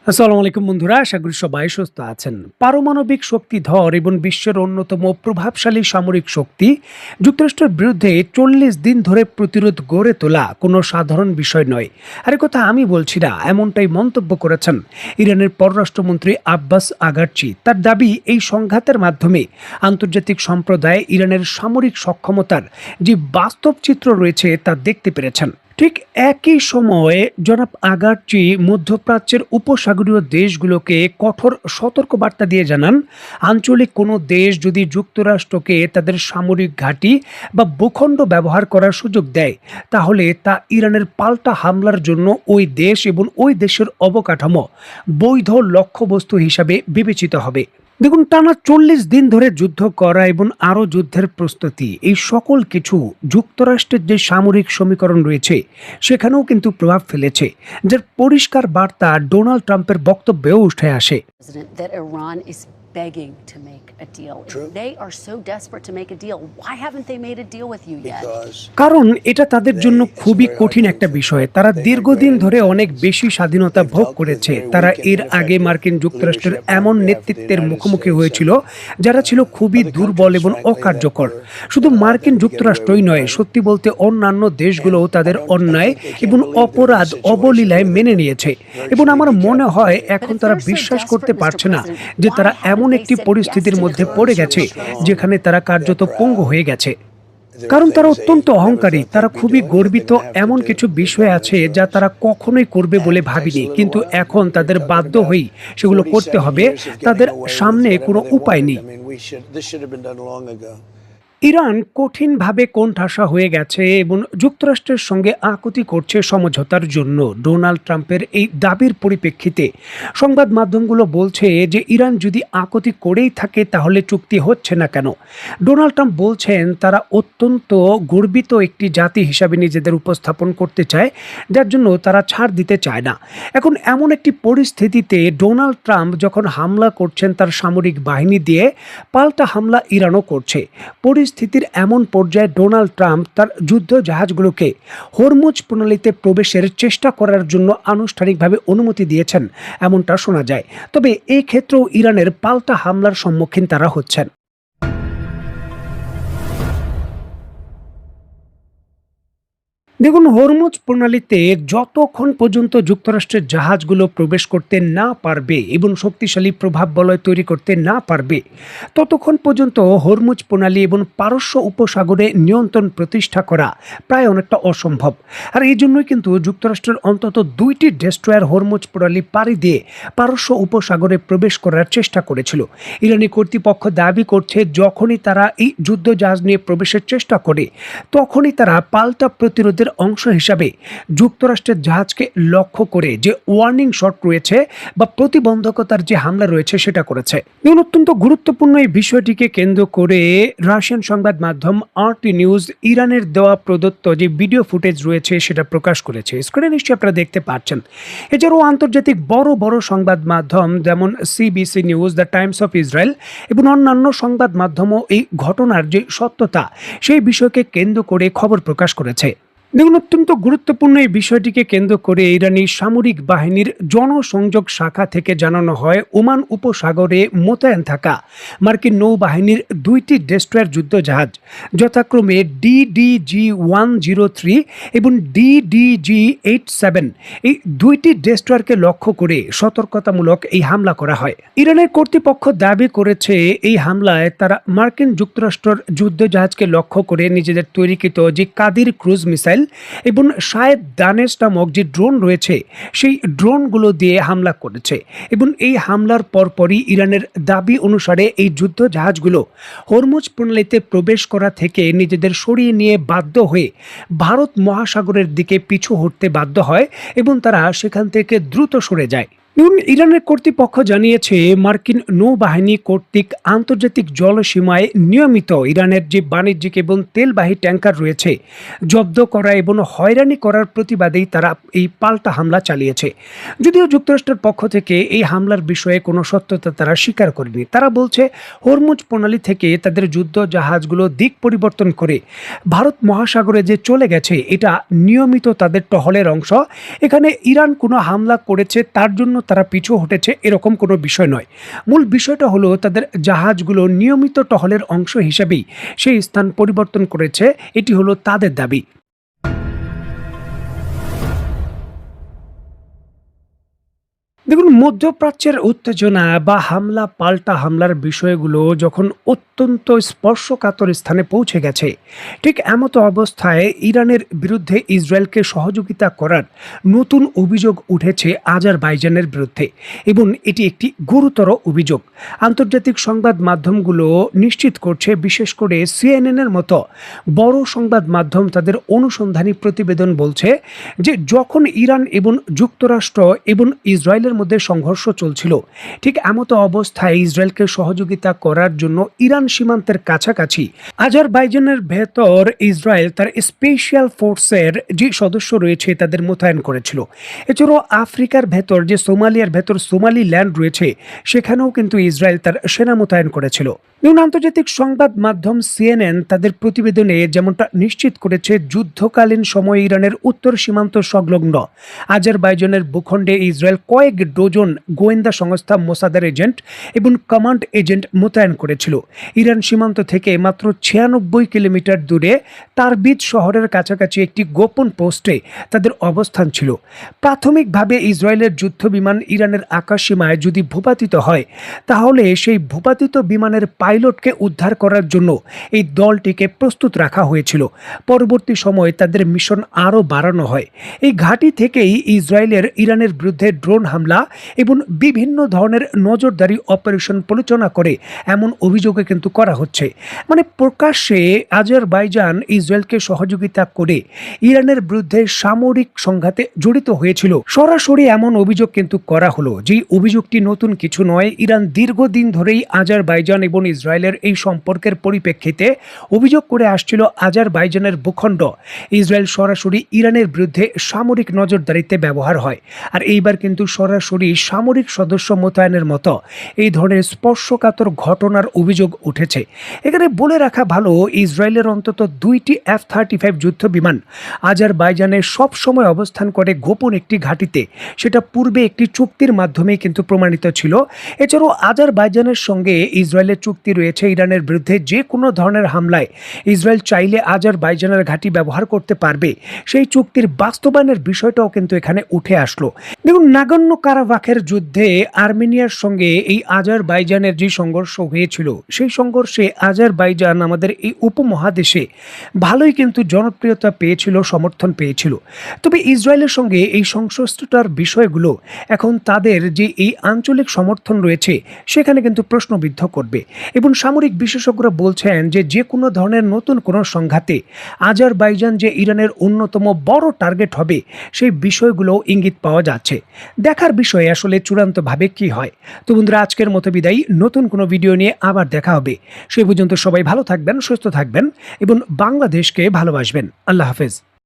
আসসালামু আলাইকুম বন্ধুরা, আশা করি সবাই সুস্থ আছেন। পারমাণবিক শক্তিধর এবং বিশ্বের অন্যতম প্রভাবশালী সামরিক শক্তি যুক্তরাষ্ট্রের বিরুদ্ধে ৪০ দিন ধরে প্রতিরোধ গড়ে তোলা কোনো সাধারণ বিষয় নয়। আর কথা আমি বলছি না, এমনটাই মন্তব্য করেছেন ইরানের পররাষ্ট্রমন্ত্রী আব্বাস আগারচি। তার দাবি, এই সংঘাতের মাধ্যমে আন্তর্জাতিক সম্প্রদায় ইরানের সামরিক সক্ষমতার যে বাস্তব চিত্র রয়েছে তা দেখতে পেরেছেন। ঠিক একই সময়ে জনাব আগারচি মধ্যপ্রাচ্যের উপসাগরীয় দেশগুলোকে কঠোর সতর্কবার্তা দিয়ে জানান, আঞ্চলিক কোনো দেশ যদি যুক্তরাষ্ট্রকে তাদের সামরিক ঘাঁটি বা ভূখণ্ড ব্যবহার করার সুযোগ দেয়, তাহলে তা ইরানের পাল্টা হামলার জন্য ওই দেশ এবং ওই দেশের অবকাঠামো বৈধ লক্ষ্যবস্তু হিসাবে বিবেচিত হবে। দেখুন, টানা ৪০ দিন ধরে যুদ্ধ করা এবং আরও যুদ্ধের প্রস্তুতি, এই সকল কিছু যুক্তরাষ্ট্রের যে সামরিক সমীকরণ রয়েছে সেখানেও কিন্তু প্রভাব ফেলেছে, যার পরিষ্কার বার্তা ডোনাল্ড ট্রাম্পের বক্তব্যেও উঠে আসে। That Iran is begging to make a deal. True. If they are so desperate to make a deal, why haven't they made a deal with you yet? কারণ এটা তাদের জন্য খুবই কঠিন একটা বিষয়। তারা দীর্ঘদিন ধরে অনেক বেশি স্বাধীনতা ভোগ করেছে। তারা এর আগে মার্কিন যুক্তরাষ্ট্রের এমন নেতৃত্বের মুখোমুখি হয়েছিল যারা ছিল খুবই দুর্বল এবং অকার্যকর। শুধু মার্কিন যুক্তরাষ্ট্রই নয়, সত্যি বলতে অন্যান্য দেশগুলোও তাদের অন্যায় এবং অপরাধ অবলীলায় মেনে নিয়েছে। এবং আমার মনে হয় এখন তারা বিশ্বাস করতে পারছে না যে তারা এমন একটি পরিস্থিতির মধ্যে পড়ে গেছে যেখানে তারা কার্যত পঙ্গু হয়ে গেছে। কারণ তারা অত্যন্ত অহংকারী, তারা খুবই গর্বিত। এমন কিছু বিষয় আছে যা তারা কখনোই করবে বলে ভাবিনি, কিন্তু এখন তাদের বাধ্য হয়েই সেগুলো করতে হবে। তাদের সামনে কোনো উপায় নেই। ইরান কঠিনভাবে কোণঠাসা হয়ে গেছে এবং যুক্তরাষ্ট্রের সঙ্গে আকুতি করছে সমঝোতার জন্য। ডোনাল্ড ট্রাম্পের এই দাবির পরিপ্রেক্ষিতে সংবাদ মাধ্যমগুলো বলছে যে ইরান যদি আকুতি করেই থাকে তাহলে চুক্তি হচ্ছে না কেন। ডোনাল্ড ট্রাম্প বলছেন তারা অত্যন্ত গর্বিত একটি জাতি হিসাবে নিজেদের উপস্থাপন করতে চায়, যার জন্য তারা ছাড় দিতে চায় না। এখন এমন একটি পরিস্থিতিতে ডোনাল্ড ট্রাম্প যখন হামলা করছেন তার সামরিক বাহিনী দিয়ে, পাল্টা হামলা ইরানও করছে। পরিস্থিতির এমন পর্যায়ে ডোনাল্ড ট্রাম্প তার যুদ্ধ জাহাজগুলোকে হরমুজ প্রণালীতে প্রবেশের চেষ্টা করার জন্য আনুষ্ঠানিকভাবে অনুমতি দিয়েছেন, এমনটা শোনা যায়। তবে এই ক্ষেত্রেও ইরানের পাল্টা হামলার সম্মুখীন তারা হচ্ছেন। দেখুন, হরমুজ প্রণালীতে যতক্ষণ পর্যন্ত যুক্তরাষ্ট্রের জাহাজগুলো প্রবেশ করতে না পারবে এবং শক্তিশালী প্রভাব বলয় তৈরি করতে না পারবে, ততক্ষণ পর্যন্ত হরমুজ প্রণালী এবং পারস্য উপসাগরে নিয়ন্ত্রণ প্রতিষ্ঠা করা প্রায় অনেকটা অসম্ভব। আর এই জন্যই কিন্তু যুক্তরাষ্ট্রের অন্তত 2টি ডেস্ট্রয়ার হরমুজ প্রণালী পাড়ি দিয়ে পারস্য উপসাগরে প্রবেশ করার চেষ্টা করেছিল। ইরানি কর্তৃপক্ষ দাবি করছে যখনই তারা এই যুদ্ধ জাহাজ নিয়ে প্রবেশের চেষ্টা করে, তখনই তারা পাল্টা প্রতিরোধের অংশ হিসাবে যুক্তরাষ্ট্রের জাহাজকে লক্ষ্য করে যে ওয়ার্নিং শট রয়েছে বা প্রতিবন্ধকতার যে হামলা রয়েছে সেটা করেছে। অত্যন্ত গুরুত্বপূর্ণ এই বিষয়টিকে কেন্দ্র করে রাশিয়ান সংবাদ মাধ্যম আরটি নিউজ ইরানের দেওয়া প্রদত্ত যে ভিডিও ফুটেজ রয়েছে সেটা প্রকাশ করেছে। স্ক্রিনে নিশ্চয়ই আপনারা দেখতে পাচ্ছেন। এছাড়াও আন্তর্জাতিক বড় বড় সংবাদ মাধ্যম যেমন CBC news, the Times of Israel এবং অন্যান্য সংবাদ মাধ্যমও এই ঘটনার যে সত্যতা সেই বিষয়কে কেন্দ্র করে খবর প্রকাশ করেছে। দেখুন, অত্যন্ত গুরুত্বপূর্ণ এই বিষয়টিকে কেন্দ্র করে ইরানি সামরিক বাহিনীর জনসংযোগ শাখা থেকে জানানো হয়, ওমান উপসাগরে মোতায়েন থাকা মার্কিন নৌবাহিনীর 2টি ডেস্ট্রয়ার যুদ্ধ জাহাজ যথাক্রমে DDG-103 এবং DDG-87, এই 2টি ডেস্ট্রয়ারকে লক্ষ্য করে সতর্কতামূলক এই হামলা করা হয়। ইরানের কর্তৃপক্ষ দাবি করেছে এই হামলায় তারা মার্কিন যুক্তরাষ্ট্রের যুদ্ধ জাহাজকে লক্ষ্য করে নিজেদের তৈরিকৃত যে কাদির ক্রুজ মিসাইল এবং শায়েদ দানেশ নামক যে ড্রোন রয়েছে সেই ড্রোনগুলো দিয়ে হামলা করেছে। এবং এই হামলার পরপরই ইরানের দাবি অনুসারে এই যুদ্ধ জাহাজগুলো হরমুজ প্রণালীতে প্রবেশ করা থেকে নিজেদের সরিয়ে নিয়ে বাধ্য হয়ে ভারত মহাসাগরের দিকে পিছু হটতে বাধ্য হয় এবং তারা সেখান থেকে দ্রুত সরে যায়। ইরানের কর্তৃপক্ষ জানিয়েছে মার্কিন নৌবাহিনী কর্তৃক আন্তর্জাতিক জলসীমায় নিয়মিত ইরানের যে বাণিজ্যিক এবং তেলবাহী ট্যাঙ্কার রয়েছে জব্দ করা এবং হয়রানি করার প্রতিবাদেই তারা এই পাল্টা হামলা চালিয়েছে। যদিও যুক্তরাষ্ট্রের পক্ষ থেকে এই হামলার বিষয়ে কোনো সত্যতা তারা স্বীকার করেনি। তারা বলছে হরমুজ প্রণালী থেকে তাদের যুদ্ধ জাহাজগুলো দিক পরিবর্তন করে ভারত মহাসাগরে যে চলে গেছে এটা নিয়মিত তাদের টহলের অংশ। এখানে ইরান কোনো হামলা করেছে তার জন্য তারা পিছু হটেছে এরকম কোনো বিষয় নয়। মূল বিষয়টা হলো তাদের জাহাজগুলো নিয়মিত টহলের অংশ হিসেবেই সেই স্থান পরিবর্তন করেছে, এটি হলো তাদের দাবি। দেখুন, মধ্যপ্রাচ্যের উত্তেজনা বা হামলা পাল্টা হামলার বিষয়গুলো যখন অত্যন্ত স্পর্শকাতর স্থানে পৌঁছে গেছে, ঠিক এমতো অবস্থায় ইরানের বিরুদ্ধে ইসরায়েলকে সহযোগিতা করার নতুন অভিযোগ উঠেছে আজারবাইজানের বিরুদ্ধে, এবং এটি একটি গুরুতর অভিযোগ। আন্তর্জাতিক সংবাদ মাধ্যমগুলো নিশ্চিত করছে, বিশেষ করে সিএনএনের মতো বড় সংবাদ মাধ্যম তাদের অনুসন্ধানী প্রতিবেদন বলছে যে যখন ইরান এবং যুক্তরাষ্ট্র এবং ইসরায়েলের মধ্যে সংঘর্ষ চলছিল, ঠিক এমতো অবস্থায় ইসরায়েলকে সহযোগিতা করার জন্য ইরান সীমান্তের কাছাকাছি আজারবাইজানের ভেতর ইসরায়েল তার স্পেশাল ফোর্সের যে সদস্য রয়েছে তাদের মোতায়েন করেছিল। এছাড়াও আফ্রিকার ভেতর যে সোমালিয়ার ভেতর সোমালিল্যান্ড রয়েছে, সেখানেও কিন্তু ইসরায়েল তার সেনা মোতায়েন করেছিল। এবং আন্তর্জাতিক সংবাদ মাধ্যম সিএনএন তাদের প্রতিবেদনে যেমনটা নিশ্চিত করেছে, যুদ্ধকালীন সময়ে ইরানের উত্তর সীমান্ত সংলগ্ন আজারবাইজানের ভূখণ্ডে ইসরায়েল কয়েক ডজন গোয়েন্দা সংস্থা মোসাদের এজেন্ট এবং কমান্ড এজেন্ট মোতায়েন করেছিল। ইরান সীমান্ত থেকে মাত্র 96 কিলোমিটার দূরে তারবিজ শহরের কাছাকাছি একটি গোপন পোস্টে তাদের অবস্থান ছিল। প্রাথমিকভাবে ইসরায়েলের যুদ্ধ বিমান ইরানের আকাশসীমায় যদি ভূপাতিত হয়, তাহলে সেই ভূপাতিত বিমানের পাইলটকে উদ্ধার করার জন্য এই দলটিকে প্রস্তুত রাখা হয়েছিল। পরবর্তী সময়ে তাদের মিশন আরও বাড়ানো হয়। এই ঘাঁটি থেকেই ইসরায়েলের ইরানের বিরুদ্ধে ড্রোন হামলা এবং বিভিন্ন ধরনের নজরদারি অপারেশন পরিচালনা করে এমন অভিযোগে কিন্তু করা হচ্ছে। মানে প্রকাশ্যে আজারবাইজান ইসরায়েলকে সহযোগিতা করে ইরানের বিরুদ্ধে সামরিক সংঘাতে জড়িত হয়েছিল, সরাসরি এমন অভিযোগ কিন্তু করা হলো। যেই অভিযোগটি নতুন কিছু নয়। ইরান দীর্ঘদিন ধরেই আজারবাইজান এবং ইসরায়েলের এই সম্পর্কের পরিপ্রেক্ষিতে অভিযোগ করে আসছিল আজারবাইজানের ভূখণ্ড ইসরায়েল সরাসরি ইরানের বিরুদ্ধে সামরিক নজরদারিতে ব্যবহার হয়। আর এইবার কিন্তু সরাসরি সামরিক সদস্য মোতায়েনের মতো এই ধরনের স্পর্শকাতর ঘটনার অভিযোগ উঠেছে। এখানে বলে রাখা ভালো, ইসরায়েলের অন্তত 2টি F-35 যুদ্ধ বিমান আজারবাইজানে সবসময় অবস্থান করে গোপন একটি ঘাঁটিতে। সেটা পূর্বে একটি চুক্তির মাধ্যমে কিন্তু প্রমাণিত ছিল। এছাড়াও আজারবাইজানের সঙ্গে ইসরায়েলের চুক্তি রয়েছে, ইরানের বিরুদ্ধে যে কোনো ধরনের হামলায় ইসরায়েল চাইলে আজারবাইজানের ঘাঁটি ব্যবহার করতে পারবে। সেই চুক্তির বাস্তবায়নের বিষয়টাও কিন্তু এখানে উঠে আসলো। দেখুন, নাগর্নো কারাবাখের যুদ্ধে আর্মেনিয়ার সঙ্গে এই আজারবাইজানের যে সংঘর্ষ হয়েছিল, সেই সংঘর্ষে আজারবাইজান আমাদের এই উপমহাদেশে ভালোই কিন্তু জনপ্রিয়তা পেয়েছিল, সমর্থন পেয়েছিল। তবে ইসরায়েলের সঙ্গে এই সংশ্লিষ্টতার বিষয়গুলো এখন তাদের যে এই আঞ্চলিক সমর্থন রয়েছে সেখানে কিন্তু প্রশ্নবিদ্ধ করবে। এবং সামরিক বিশেষজ্ঞরা বলছেন যে কোনো ধরনের নতুন কোনো সংঘাতে আজারবাইজান যে ইরানের অন্যতম বড় টার্গেট হবে, সেই বিষয়গুলো ইঙ্গিত পাওয়া যাচ্ছে। দেখার বিষয়ে আসলে চূড়ান্তভাবে কি হয়। তো বন্ধুরা, আজকের মতো বিদায়। নতুন কোনো ভিডিও নিয়ে আবার দেখা হবে। সেই পর্যন্ত সবাই ভালো থাকবেন, সুস্থ থাকবেন এবং বাংলাদেশকে ভালোবাসবেন। আল্লাহ হাফেজ।